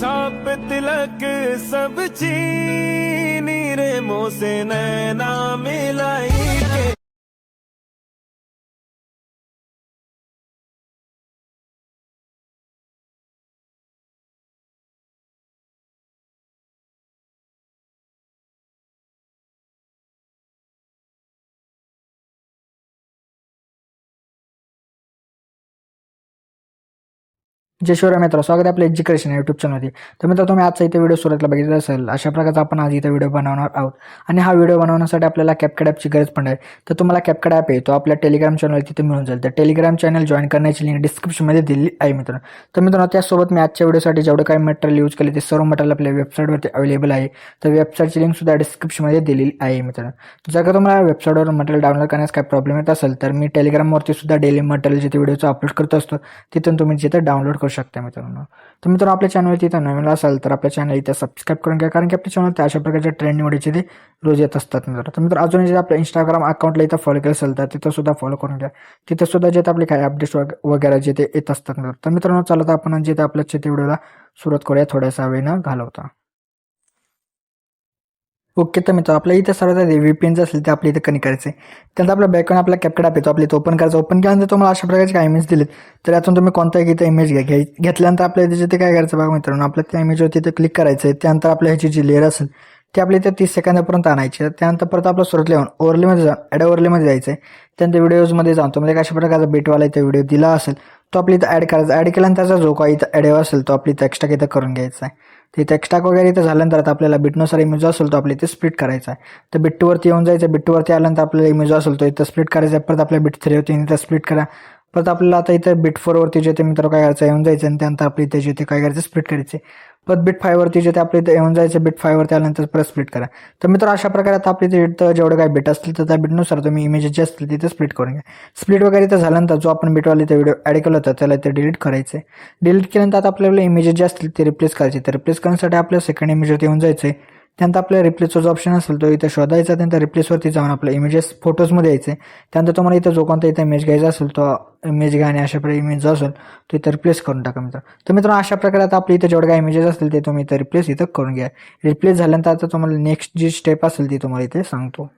छाप तिलक सब चीनी रे मोसे नैना मिलाई के। जय शिवराय मित्र, स्वागत आहे आपल्या एज्युकेशन यूट्यूब चॅनलमध्ये. तर मित्र, तुम्ही आजचा इथे व्हिडिओ सुरुवातीला बघितला असेल. अशा प्रकारचा आपण आज इथे व्हिडिओ बनवणार आहोत आणि हा व्हिडिओ बनवण्यासाठी आपल्याला कॅपकट ॲपची गरज पण आहे. तर तुम्हाला कॅपकट ॲप आहे तो आपल्या टेलिग्राम चॅनल तिथे मिळून जाईल. तर टेलिग्राम चॅनल जॉईन करण्याची लिंक डिस्क्रिप्शनमध्ये दिली आहे मित्र. तर मित्रांनो, त्यासोबत मी आजच्या व्हिडिओसाठी जेवढं काही मटेरियल यूज केले ते सर्व मटेरियल आपल्या वेबसाईटवरती अवेलेबल आहे. तर वेबसाईटची लिंक सुद्धा डिस्क्रिप्शनमध्ये दिलेली आहे मित्र. जर का तुम्हाला वेबसाईटवर मटेरियल डाउनलोड करण्यास काही प्रॉब्लेम येत असेल तर मी टेलिग्रामवरती सुद्धा डेली मटेरियल जिथे व्हिडिओचं अपलोड करत असतो तिथून तुम्ही जिथे डाउनलोड करू शकता मित्रांनो. तर मित्रांनो, आपल्या चॅनलवरती इथं नवीन असाल तर आपल्या चॅनल इथं सबस्क्राईब करून घ्या, कारण की आपल्या चॅनलवरती अशा प्रकारच्या ट्रेंड निवडीचे ते रोज येत असतात मित्र. तर मित्र, अजून जे आपल्या इंस्टाग्राम अकाउंटला इथं फॉलो केलं असेल तर तिथं सुद्धा फॉलो करून घ्या. तिथं सुद्धा जे आपले काही अपडेट्स वगैरे जे ते येत असतात मित्र. तर मित्रांनो, चला तर आपण जे आपल्या व्हिडिओला सुरुवात करूया थोड्यासा वेळ न घालवता. ओके, तर मित्र, आपल्या इथे सर्वात आधी VPN जे असेल ते आपल्या इथे कनेक्ट करायचं आहे. त्यानंतर आपल्या बॅकग्राऊंड आपला कॅपकट ॲप येतो, आपल्या इथे ओपन करायचं. ओपन केल्यानंतर तुम्हाला अशा प्रकारचे काही इमेज दिलेत तर यातून तुम्ही कोणताही इथे इमेज घेतल्यानंतर आपल्या इथे जिथे काय करायचं बघा मित्रांनो, आपल्या त्या इमेजवरती इथे क्लिक करायचं आहे. त्यानंतर आपल्या ह्याची जी लेअर असेल ती आपल्या इथे 30 सेकंदापर्यंत आणायची. त्यानंतर परत आपलं सुरत लिहून ओव्हरलेमध्ये जाऊन ॲड ओव्हरलेमध्ये जायचं आहे. त्यानंतर व्हिडिओजमध्ये जाऊन तुम्हाला अशा प्रकारचा बेटवाला इथे व्हिडिओ दिला असेल तो आपल्या इथं ॲड करायचा. ॲड केल्यानंतर त्याचा जो काही इथं ॲड असेल तो आपली इथं एक्स्ट्रा इथं करून घ्यायचा आहे. ते एक्स्ट्रा वगैरे इथं झाल्यानंतर आता आपल्याला बिटनुसार इमेज असेल तो आपल्या इथे स्प्लिट करायचा आहे. तर बिट 2 वरती येऊन जायचं. बिट 2 वरती आल्यानंतर आपल्याला इमेज असेल तो इथं स्प्लिट करायचा आहे. परत आपल्या बिट 3 वरती इथं स्प्लिट करा. परत आपल्याला आता इथं बिट 4 वरती जे ते मित्र काय करायचं येऊन जायचं आणि त्यानंतर आपल्या इथे जे ते काय करायचं स्प्लिट करायचे. परत बिट 5 वरती जे ते आपल्या इथे येऊन जायचं. बिट 5 वरती आल्यानंतर परत स्प्लिट करा. तर मित्र, अशा प्रकारे आता आपल्या इथं जेवढं काही बिट असतील तर त्या बिटनुसार तुम्ही इमेजेस जे असतील तिथे स्प्लिट करून घ्या. स्प्लिट वगैरे इथं झाल्यानंतर जो आपण बिटवाले इथे व्हिडिओ ॲड केला होता त्याला इथे डिलीट करायचं आहे. डिलीट केल्यानंतर आता आपल्याला इमेजेस जे असतील ते रिप्लेस करायचे. तर रिप्लेस करण्यासाठी आपल्या सेकंड इमेजवरती येऊन जायचं आहे. त्यानंतर आपल्या रिप्लेसचा जो ऑप्शन असेल तो इथं शोधायचा. त्यानंतर रिप्लेसवरती जाऊन आपल्या इमेजेस फोटोजमध्ये यायचे. त्यानंतर तुम्हाला इथं जो कोणता इथं इमेज घ्यायचा असेल तो इमेज घ्या आणि अशा प्रकारे इमेज जो असेल तो इथं रिप्लेस करून टाका मित्र. तर मित्रांनो, अशा प्रकारे आता आपल्या इथं जेवढे काही इमेजेस असतील ते तुम्ही इथं रिप्लेस इथं करून घ्या. रिप्लेस झाल्यानंतर आता तुम्हाला नेक्स्ट जी स्टेप असेल ती तुम्हाला इथे सांगतो.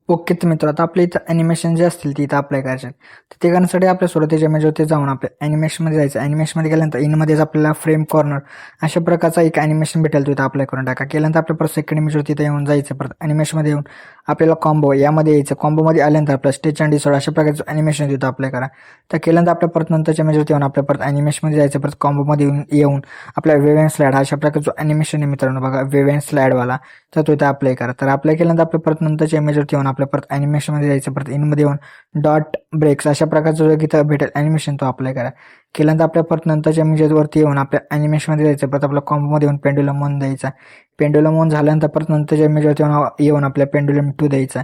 ओके, तर मित्र, आता आपल्या इथं ॲनिमेशन जे असतील ती इथं अप्लाय करायचे. तर ते करण्यासाठी आपल्या सुरुवातीच्या इमेजवरती जाऊन आपल्या ॲनिमेशनमध्ये जायचं. ॲनिमेशनमध्ये गेल्यानंतर इनमध्येच आपल्याला फ्रेम कॉर्नर अशा प्रकारचा एक ॲनिमेशन भेटेल तो इथं अप्लाय करून टाका. केल्यानंतर आपल्या परत सेकंड इमेजवरती इथं येऊन जायचं. परत ॲनिमेशनमध्ये येऊन आपल्याला कॉम्बो यामध्ये यायचं. कॉम्बोमध्ये आल्यानंतर आपल्या स्टेच अँड डिसॉर्ड अशा प्रकारचं ॲनिमेशन तिथं अप्लाय करा. तर केल्यानंतर आपल्या परत नंतरच्या इमेजवरती येऊन आपल्या परत ॲनिमेशनमध्ये जायचं. परत कॉम्बोमध्ये येऊन आपल्या वेव अँड स्लाईड अशा प्रकारचा ॲनिमेशन आहे मित्रांनो बघा, वेव अँड स्लाईडवाला, तर तो इथं अप्लाय करा. तर अप्लाय केल्यानंतर आपल्या परत नंतरच्या इमेजवरती येऊन आपल्या परत ॲनिमेशनमध्ये जायचं. परत इनमध्ये येऊन डॉट ब्रेक्स अशा प्रकारचं जो इथं भेटेल ॲनिमेशन तो अप्लाय करा. केल्यानंतर आपल्या परत नंतरच्या इमेजवरती येऊन आपल्या ॲनिमेशनमध्ये जायचं. परत आपल्या कॉम्बोमध्ये येऊन पेंडुलम 1 द्यायचा. पेंडुलम 1 झाल्यानंतर परत नंतरच्या इमेजवरती येऊन आपल्या पेंडुलम 2 द्यायचा.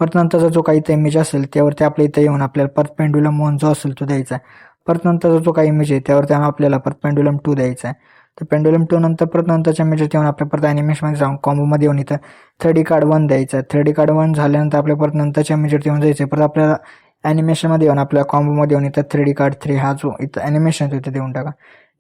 परत नंतरचा जो काही इथं इमेज असेल त्यावरती आपल्या इथं येऊन आपल्याला परत पेंडुलम 1 जो असेल तो द्यायचा. परत नंतरचा जो काही इमेज आहे त्यावरती आपल्याला परत पेंडुलम 2 द्यायचा आहे. तर पेंडुलम 2 नंतर परत नंतरच्या इमेजवरती येऊन आपल्या परत ॲनिमेशनमध्ये जाऊन कॉम्बोमध्ये येऊन इथं 3D कार्ड 1 द्यायचा. 3D कार्ड 1 झाल्यानंतर आपल्या परत नंतरच्या इमेजवरती येऊन जायचं. परत आपल्याला ॲनिमेशनमध्ये येऊन आपल्या कॉम्बोमध्ये येऊन इथं 3D कार्ड 3 हा जो इथं ॲनिमेशन तिथे देऊन टाका.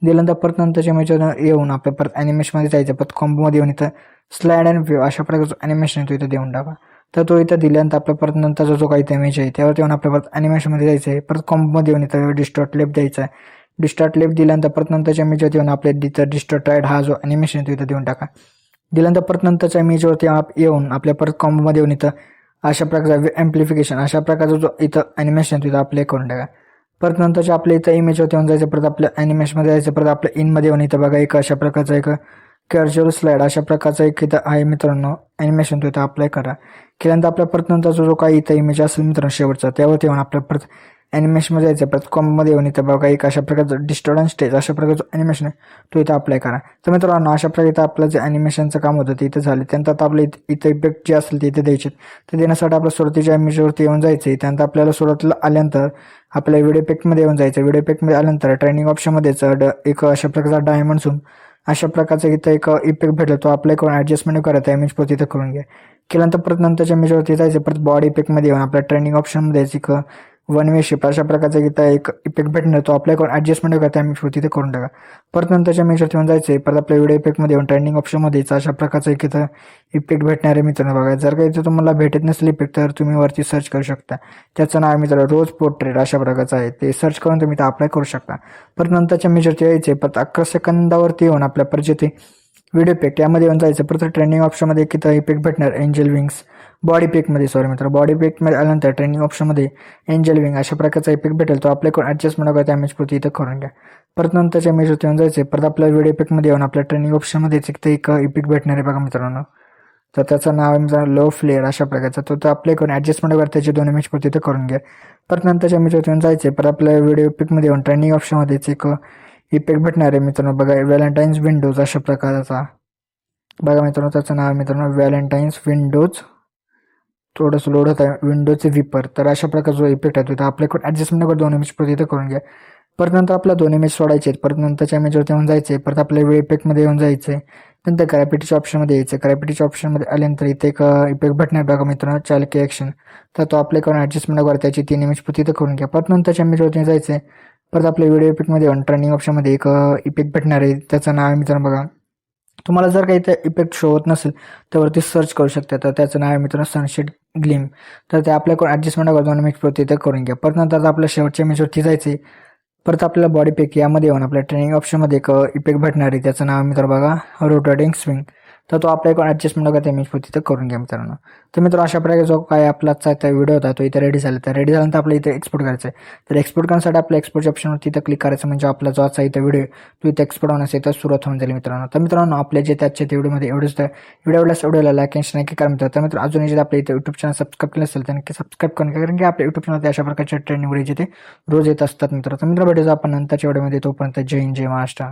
दिल्यानंतर परत नंतरच्या इमेजवर येऊन आपल्या परत ॲनिमेशनमध्ये जायचं. परत कॉम्बोमध्ये येऊन इथं स्लाईड अँड व्ह्यू अशा प्रकारचं ॲनिमेशन तो इथं देऊन टाका. तर तो इथं दिल्यानंतर आपल्या परत नंतरचा जो काही इमेज आहे त्यावरती येऊन आपल्या परत ॲनिमेशनमध्ये जायचं आहे. परत कॉम्बोमध्ये येऊन इथं डिस्टॉर्ट लेफ्ट द्यायचा आहे. डिस्टॉर्ट लेफ्ट दिल्यानंतर परत नंतरच्या इमेजवरती येऊन आपल्या तिथं डिस्टॉर्ट राईट हा जो ॲनिमेशन तो इथं देऊन टाका. दिल्यानंतर परत नंतरच्या इमेजवरती येऊन आपल्या परत कॉम्बोमध्ये येऊन इथं अशा प्रकारचा ॲम्प्लिफिकेशन अशा प्रकारचा जो इथं ॲनिमेशन तिथं अप्लाय करून टाका. परत नंतरच्या आपल्या इथं इमेजवरती येऊन जायचं. परत आपल्या ॲनिमेशनमध्ये जायचं. परत आपल्या इनमध्ये येऊन इथं बघा एक अशा प्रकारचा एक कर्जर स्लाईड अशा प्रकारचा एक इथं आहे मित्रांनो ॲनिमेशन तो इथं अप्लाय करा. केल्यानंतर आपल्या परत नंतरचा जो काही इथं इमेज असेल मित्रांनो शेवटचा त्यावरती येऊन आपल्या परत ॲनिमेशनमध्ये जायचं. परत कॉम्बोमध्ये येऊन इथं बघा एक अशा प्रकारचं डिस्टॉर्ट स्टेज अशा प्रकारचं ॲनिमेशन आहे तो इथं अप्लाय करा. तर मित्रांनो, अशा प्रकारे इथं आपलं जे ॲनिमेशनचं काम होतं ते इथं झालं. त्यानंतर आता आपलं इथं इफेक्ट जे असेल ते इथे द्यायचे. तर देण्यासाठी आपल्या सुरुवातीच्या इमेजवरती येऊन जायचं. त्यानंतर आपल्याला सुरुवातीला आल्यानंतर आपल्या व्हिडिओ इफेक्टमध्ये येऊन जायचं. व्हिडिओ इफेक्टमध्ये आल्यानंतर ट्रेनिंग ऑप्शनमध्येच एक अशा प्रकारचा डायमंड झूम अशा प्रकारचा इथं एक इफेक्ट भेटला तो अप्लाय करून ॲडजस्टमेंट करायचा इमेज परत इथं करून घ्या. केल्यानंतर परत नंतरच्या इमेजवरती जायचं. परत बॉडी इफेक्टमध्ये येऊन आपल्या ट्रेनिंग ऑप्शनमध्ये एक वन वे शिफ्ट अशा प्रकारचा इथं एक इफेक्ट भेटणार, तो अप्लाय करून ॲडजस्टमेंट वगैरे त्या इमेजवर तिथे करून टाका. परत नंतरच्या इमेजवरती येऊन जायचं आहे. परत आपल्या व्हिडिओ इफेक्टमध्ये येऊन ट्रेंडिंग ऑप्शनमध्ये अशा प्रकारचा एक इथं इफेक्ट भेटणार आहे मित्रांनो बघा. जर का इथं तुम्हाला भेटत नसेल इफेक्ट तर तुम्ही वरती सर्च करू शकता. त्याचं नाव मित्रांनो रोज पोर्ट्रेट अशा प्रकारचं आहे. ते सर्च करून तुम्ही ते अप्लाय करू शकता. परत नंतरच्या इमेजवरती यायचे. परत 11 सेकंदावरती येऊन आपल्या परत ते व्हिडिओ इफेक्ट यामध्ये येऊन जायचं. परत ट्रेंडिंग ऑप्शनमध्ये एक इथं इफेक्ट भेटणार एंजल विंग्स बॉडी इफेक्टमध्ये, सॉरी मित्र बॉडी इफेक्टमध्ये आल्यानंतर ट्रेंडिंग ऑप्शनमध्ये एंजल विंग अशा प्रकारचा इफेक्ट भेटेल, तो आपल्या करून ॲडजस्टमेंट वगैरे त्या इमेजपुरती इथं करून घ्या. परत नंतरच्या इमेजवरती येऊन जायचे. परत आपल्या व्हिडिओ इफेक्टमध्ये येऊन आपल्या ट्रेंडिंग ऑप्शनमध्ये एक इफेक्ट भेटणार आहे बघा मित्रांनो. तर त्याचं नाव आहे मित्रांनो लो फ्लेअर अशा प्रकारचा, तो अप्लाय करून ॲडजस्टमेंट वगैरे त्याचे 2 इमेजपुरती इथं करून घ्या. परत नंतरच्या इमेजवरती येऊन जायचे. परत आपल्या व्हिडिओ इफेक्टमध्ये येऊन ट्रेंडिंग ऑप्शनमध्येच एक इफेक्ट भेटणार आहे मित्रांनो बघा व्हॅलेंटाईन्स विंडोज अशा प्रकारचा बघा मित्रांनो. त्याचं नाव मित्रांनो व्हॅलेंटाईन्स विंडोज, थोडंसं लोड होत आहे विंडोचे विपर. तर अशा प्रकारचा जो इफेक्ट आहे तो आपल्याकडे ॲडजस्टमेंट वगैरे 2 इमेजपुरती इथं करून घ्या. परत नंतर आपल्या 2 इमेज सोडायचे आहेत. परत नंतरच्या इमेजवरती येऊन जायचे. परत आपल्या व्हिडिओ इफेक्टमध्ये येऊन जायचे. नंतर ग्रॅव्हिटीच्या ऑप्शनमध्ये यायचं. ग्रॅव्हिटीच्या ऑप्शनमध्ये आल्यानंतर इथे एक इफेक्ट भेटणार बघा मित्रांनो चालकी ॲक्शन, तर तो आपल्या करून ॲडजस्टमेंट वगैरे त्याची 3 इमेजपुरती इथं करून घ्या. परत नंतरच्या इमेजवरती जायचे. परत आपल्या व्हिडिओ इफेक्टमध्ये येऊन ट्रेंडिंग ऑप्शनमध्ये एक इफेक्ट भेटणार आहे, त्याचं नाव आहे मित्रांनो बघा. तुम्हाला जर काही ते इफेक्ट शो होत नसेल त्यावरती सर्च करू शकता. तर त्याचं नाव आहे मित्रांनो सनशेड ग्लीम, तर ते आपल्याकडून ॲडजस्टमेंट वगैरे 2 इमेजपुरती इथं करून घ्या. परत नंतर आपल्या शेवटच्या इमेजवरती जायचे. परत आपल्याला बॉडी पिक यामध्ये येऊन आपल्या ट्रेनिंग ऑप्शनमध्ये एक इफेक्ट भेटणार आहे, त्याचं नाव मित्र बघा रोटेटिंग स्विंग, तर तो आपल्याकडून ॲडजस्टमेंट वगैरे इमेजपुरती तिथं करून घ्या मित्रांनो. तर मित्र अशा प्रकारे जो काय आपला व्हिडिओ होता तो इथे रेडी झाला. तर रेडी झाल्यानंतर आपल्याला इथे एक्सपोर्ट करायचं आहे. तर एक्सपोर्ट करण्यासाठी आपल्या एक्सपोर्टच्या ऑप्शनवर इथं क्लिक करायचं, म्हणजे आपला जो आजचा इथं व्हिडिओ तो इथे एक्सपोर्ट होण्यास इथं सुरुवात होऊन जाईल मित्रांनो. तर मित्रांनो आपल्या जे त्याच्या व्हिडिओमध्ये एवढंच व्हिडिओला लाईक आणि शेअर नक्की करा मित्र. तर मित्र अजूनही जे आपल्या इथे यूट्यूब चॅनल सबस्क्राईब केलं असेल तर नक्की सबस्क्राईब करून घ्या, कारण की आपल्या यूट्यूब चॅनलमध्ये अशा प्रकारच्या ट्रेंडिंग व्हिडिओ जिथे रोज येत असतात मित्र. तर मित्र भेटूया आपण नंतरच्या व्हिडिओमध्ये. तोपर्यंत जय हिंद जय महाराष्ट्र.